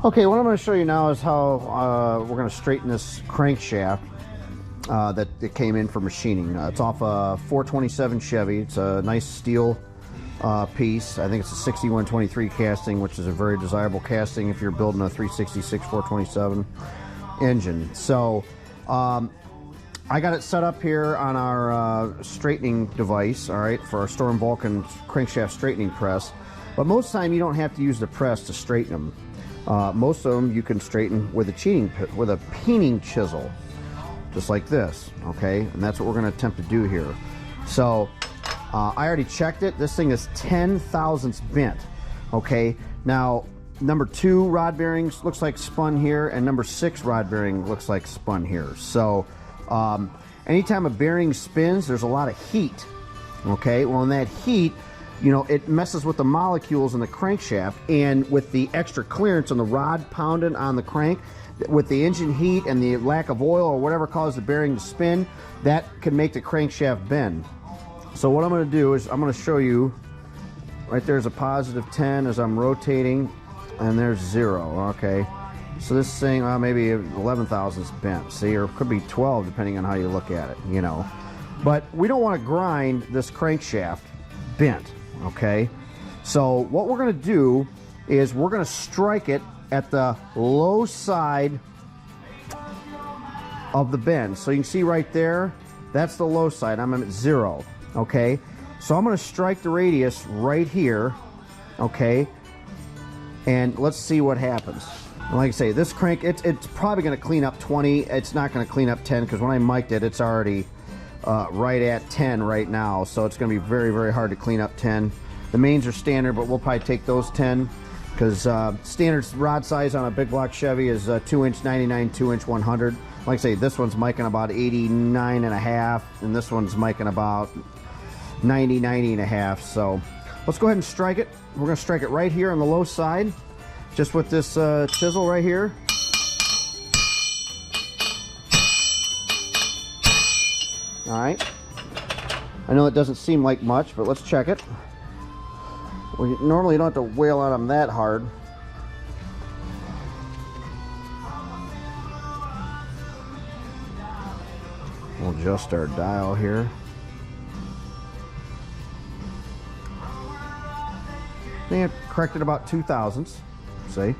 Okay, what I'm going to show you now is how we're going to straighten this crankshaft that it came in for machining. It's off a 427 Chevy. It's a nice steel piece. I think it's a 6123 casting, which is a very desirable casting if you're building a 366 427 engine. So I got it set up here on our straightening device, all right, for our Storm Vulcan crankshaft straightening press. But most of the time you don't have to use the press to straighten them. Most of them you can straighten with a peening chisel, just like this, okay? And that's what we're going to attempt to do here. So I already checked it. This thing is 10 thousandths bent, okay? Now, number 2 rod bearings looks like spun here, and number 6 rod bearing looks like spun here. So anytime a bearing spins, there's a lot of heat, okay? Well, in that heat, you know, it messes with the molecules in the crankshaft, and with the extra clearance on the rod pounding on the crank, with the engine heat and the lack of oil or whatever caused the bearing to spin, that can make the crankshaft bend. So what I'm going to do is I'm going to show you, right there's a positive 10 as I'm rotating, and there's 0, okay? So this thing, maybe 11 thousandths bent, see, or it could be 12 depending on how you look at it, you know. But we don't want to grind this crankshaft bent, okay? So what we're going to do is we're going to strike it at the low side of the bend. So you can see right there, that's the low side. I'm at 0, okay? So I'm going to strike the radius right here, okay? And let's see what happens. Like I say, this crank, it's probably going to clean up 20. It's not going to clean up 10, because when I mic'd it, it's already right at 10 right now. So it's going to be very, very hard to clean up 10. The mains are standard, but we'll probably take those 10, because standard rod size on a Big Block Chevy is 2-inch 99, 2-inch 100. Like I say, this one's micing about 89 and a half, and this one's micing about 90, 90 and a half. So let's go ahead and strike it. We're going to strike it right here on the low side, just with this chisel right here. All right. I know it doesn't seem like much, but let's check it. We normally don't have to wail on them that hard. We'll adjust our dial here. I think I corrected about 2 thousandths, see?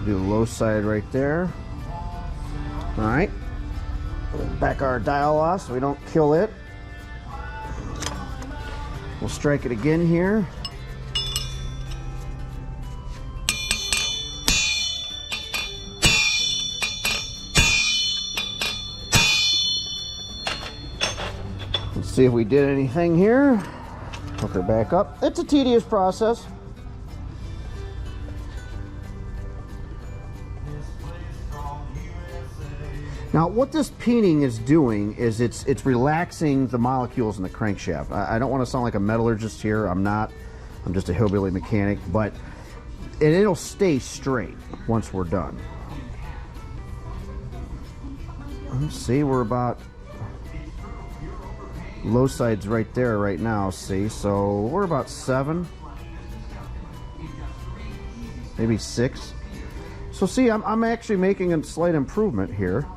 Do the low side right there. All right, back our dial off so we don't kill it. We'll strike it again here. Let's see if we did anything here. Hook her back up. It's a tedious process. Now, what this peening is doing is it's relaxing the molecules in the crankshaft. I don't want to sound like a metallurgist here. I'm not. I'm just a hillbilly mechanic. But it'll stay straight once we're done. Let's see, we're about low sides right there right now. See, so we're about 7, maybe 6. So see, I'm actually making a slight improvement here.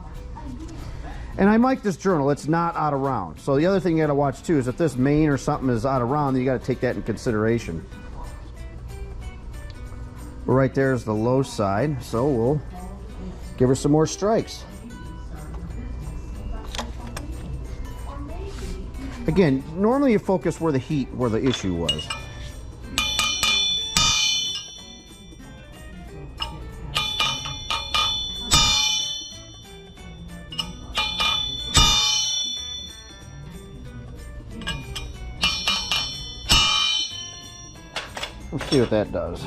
And I mic this journal, it's not out of round. So the other thing you gotta watch too is if this main or something is out of round, then you gotta take that in consideration. Right there is the low side, so we'll give her some more strikes. Again, normally you focus where the issue was. Let's see what that does.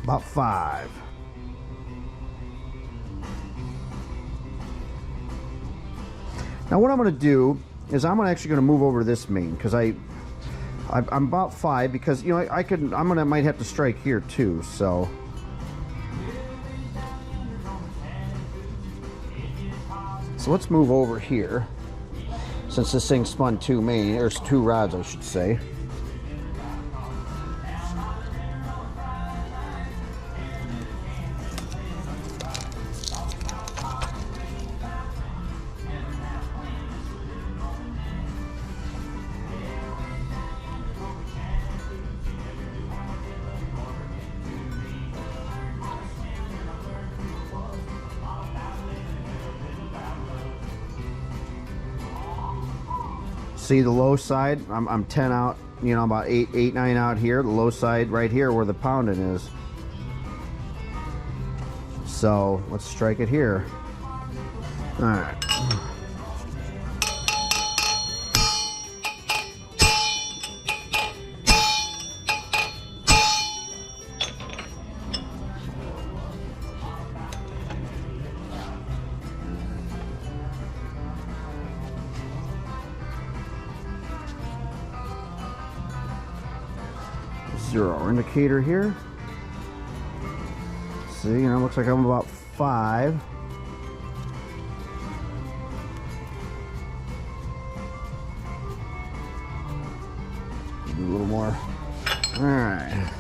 About 5. Now what I'm going to do is I'm actually going to move over to this main, because I'm about 5, because you know I might have to strike here too. So let's move over here, since this thing spun 2 main, or 2 rods I should say. See the low side, I'm 10 out, you know, about 8, 9 out here. The low side right here where the pounding is. So let's strike it here. All right. Zero indicator here. See, you know, looks like I'm about 5. Do a little more. All right.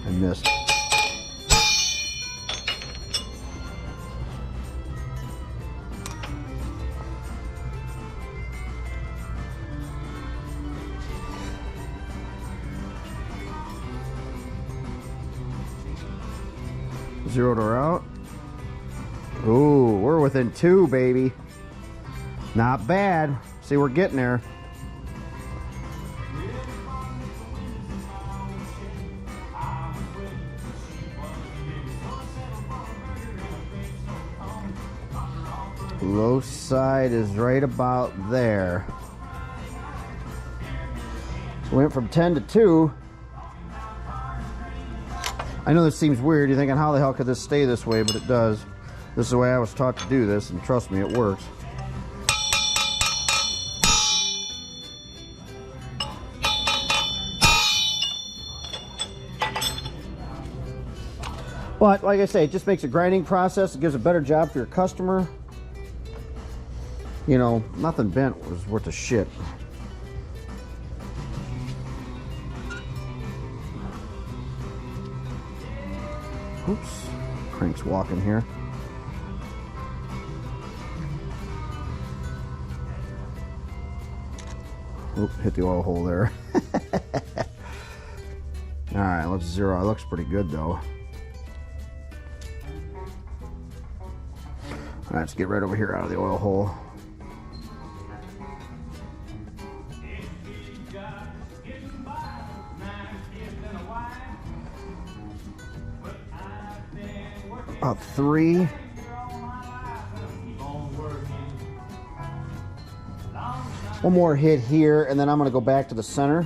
I missed. Zeroed her out. Ooh, we're within 2, baby. Not bad. See, we're getting there. Low side is right about there. So we went from 10 to 2. I know this seems weird. You're thinking, how the hell could this stay this way? But it does. This is the way I was taught to do this, and trust me, it works. But like I say, it just makes a grinding process. It gives a better job for your customer. You know, nothing bent was worth a shit. Oops, crank's walking here. Oop, hit the oil hole there. All right, let's zero. It looks pretty good though. All right, let's get right over here out of the oil hole. About 3. One more hit here, and then I'm going to go back to the center.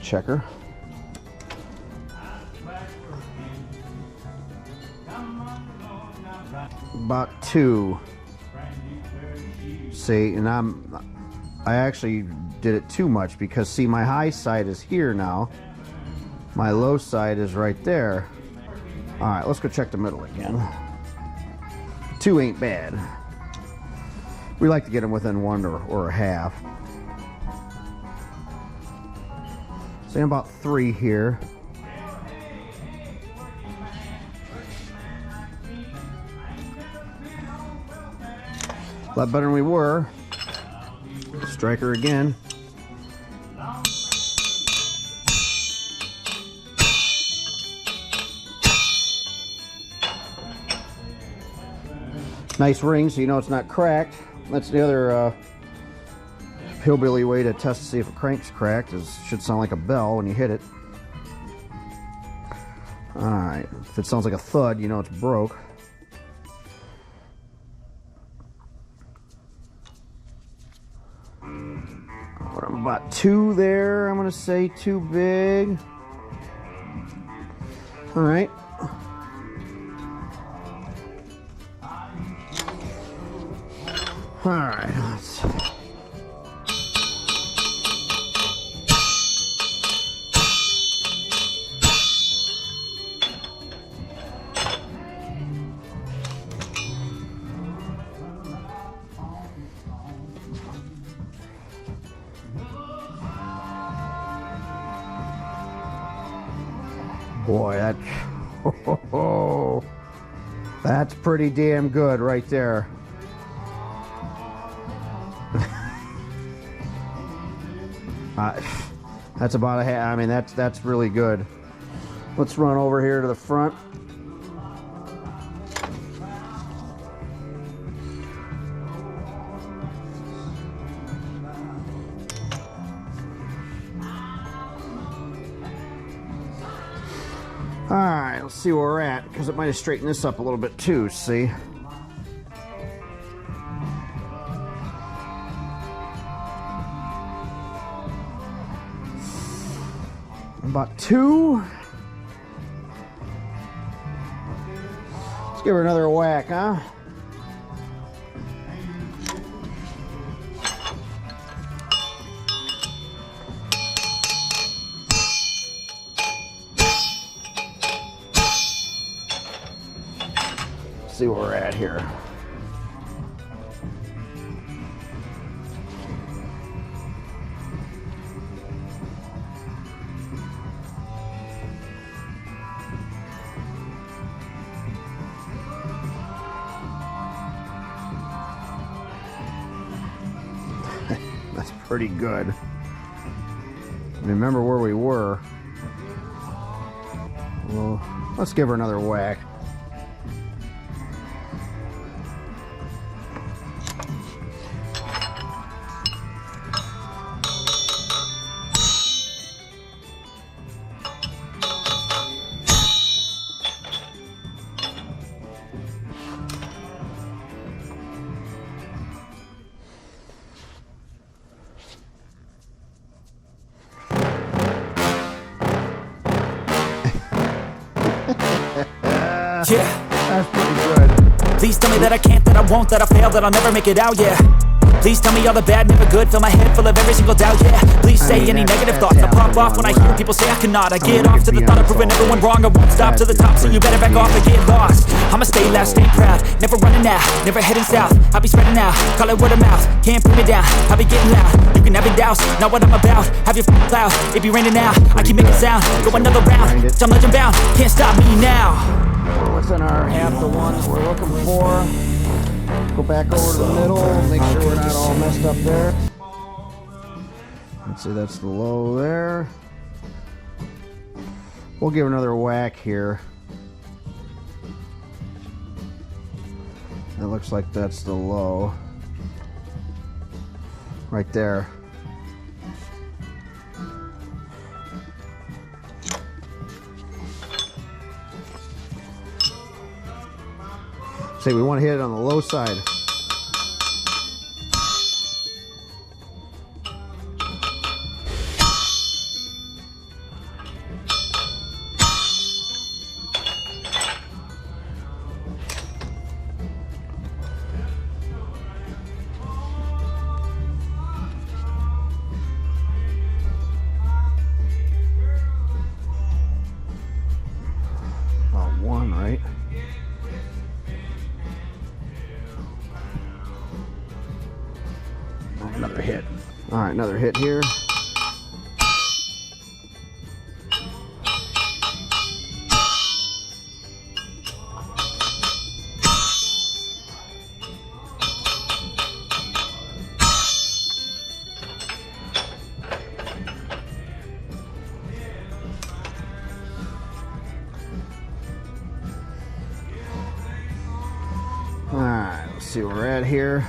Checker. About 2. See, and I actually did it too much, because see, my high side is here now. My low side is right there. All right, let's go check the middle again. 2 ain't bad. We like to get them within 1 or a half. So about 3 here. A lot better than we were. Striker again. Nice ring, so you know it's not cracked. That's the other hillbilly way to test to see if a crank's cracked. It should sound like a bell when you hit it. Alright, if it sounds like a thud, you know it's broke. About 2 there. I'm gonna say too big. All right. All right. Let's... Boy, that's pretty damn good right there. That's about a half. I mean, that's really good. Let's run over here to the front. All right, let's see where we're at, because it might have straightened this up a little bit too, see? About 2. Let's give her another whack, huh? See where we're at here. That's pretty good. Remember where we were. Well, let's give her another whack. Yeah, that's pretty good. Please tell me that I can't, that I won't, that I fail, that I'll never make it out, yeah. Please tell me all the bad, never good, fill my head full of every single doubt, yeah. Please say any negative thoughts, I pop off when I hear people say I cannot. I get off to the thought of proving everyone wrong, I won't stop to the top, so you better back off and get lost. I'ma stay loud, stay proud, never running out, never heading south. I'll be spreading out, call it word of mouth, can't put me down, I'll be getting loud. You can have your doubts, not what I'm about, have your cloud, it be raining now. I keep making sound, go another round, I'm legend bound, can't stop me now. What's in our half the ones we're looking for? Go back over to the middle, make sure we're not all messed up there. Let's see, that's the low there. We'll give another whack here. It looks like that's the low. Right there. Say we want to hit it on the low side. About 1, right? Another hit. All right, another hit here. All right, let's see where we're at here.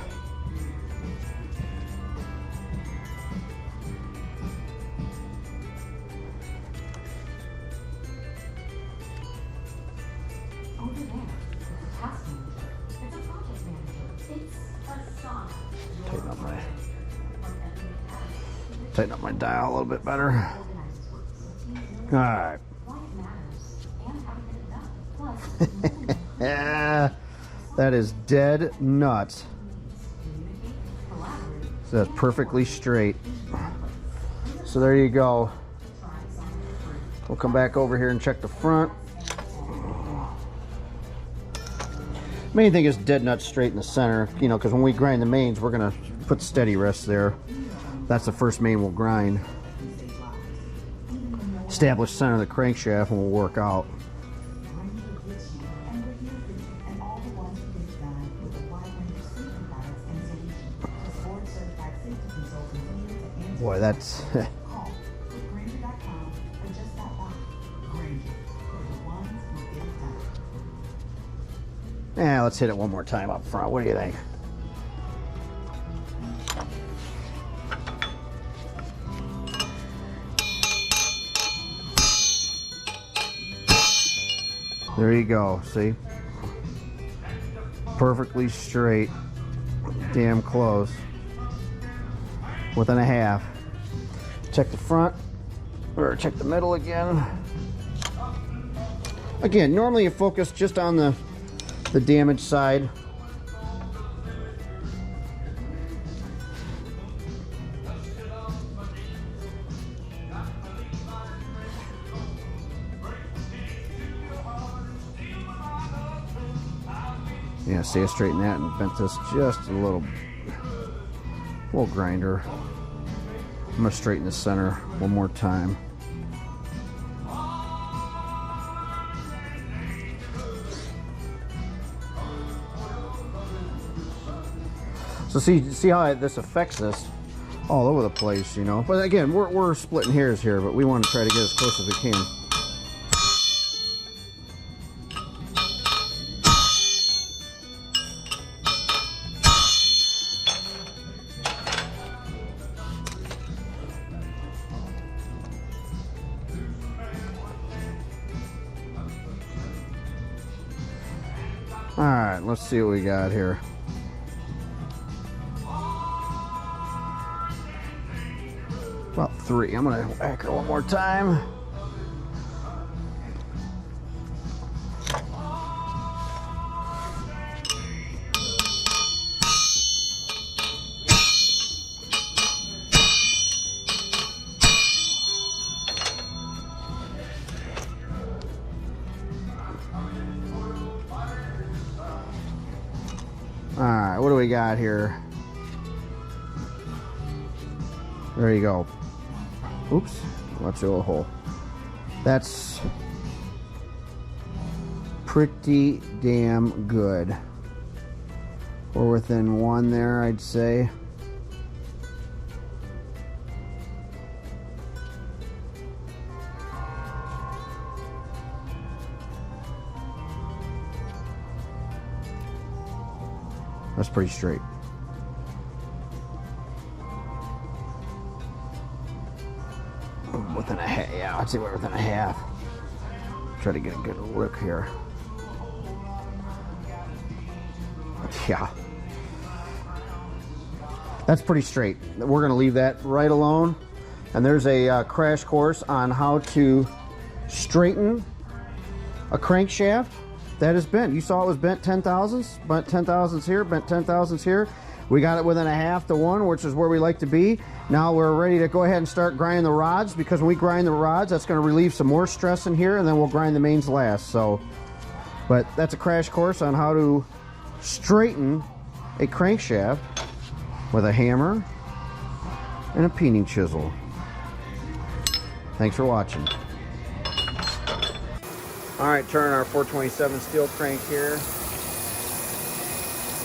Tighten up my Tighten up my dial a little bit better. All right. Yeah, that is dead nuts. So that's perfectly straight. So there you go. We'll come back over here and check the front. Main thing is dead nuts straight in the center, you know, because when we grind the mains, we're gonna put steady rest there. That's the first main we'll grind. Establish center of the crankshaft and we'll work out. Boy, that's... Yeah, let's hit it one more time up front. What do you think? There you go, see? Perfectly straight. Damn close. Within a half. Check the front, or check the middle again. Again, normally you focus just on the damaged side. Yeah, see, I straightened that and bent this just a little grinder. I'm gonna straighten the center one more time. So see how this affects this all over the place, you know. But again, we're splitting hairs here, but we want to try to get as close as we can. All right, let's see what we got here. About 3. I'm gonna whack her one more time. All right, what do we got here? There you go. Oops, let's do a hole. That's pretty damn good. We're within 1 there, I'd say. That's pretty straight. Within a half, yeah, I'd say we're within a half. Try to get a good look here. Yeah. That's pretty straight. We're gonna leave that right alone. And there's a crash course on how to straighten a crankshaft that is bent. You saw it was bent 10,000ths, bent 10,000ths here, bent 10,000ths here. We got it within a half to 1, which is where we like to be. Now we're ready to go ahead and start grinding the rods, because when we grind the rods, that's going to relieve some more stress in here, and then we'll grind the mains last. So, but that's a crash course on how to straighten a crankshaft with a hammer and a peening chisel. Thanks for watching. All right, turn our 427 steel crank here.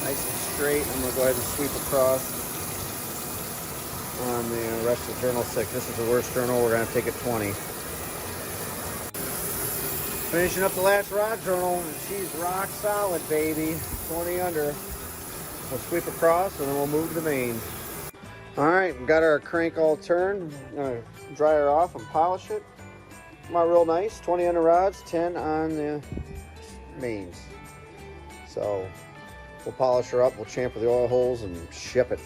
Nice and straight. I'm going to go ahead and sweep across on the rest of the journal 6. This is the worst journal. We're going to take it 20. Finishing up the last rod journal. She's rock solid, baby. 20 under. We'll sweep across and then we'll move to the mains. All right, got our crank all turned. I'm going to dry her off and polish it. Come out real nice. 20 under rods, 10 on the mains. So we'll polish her up. We'll chamfer the oil holes and ship it.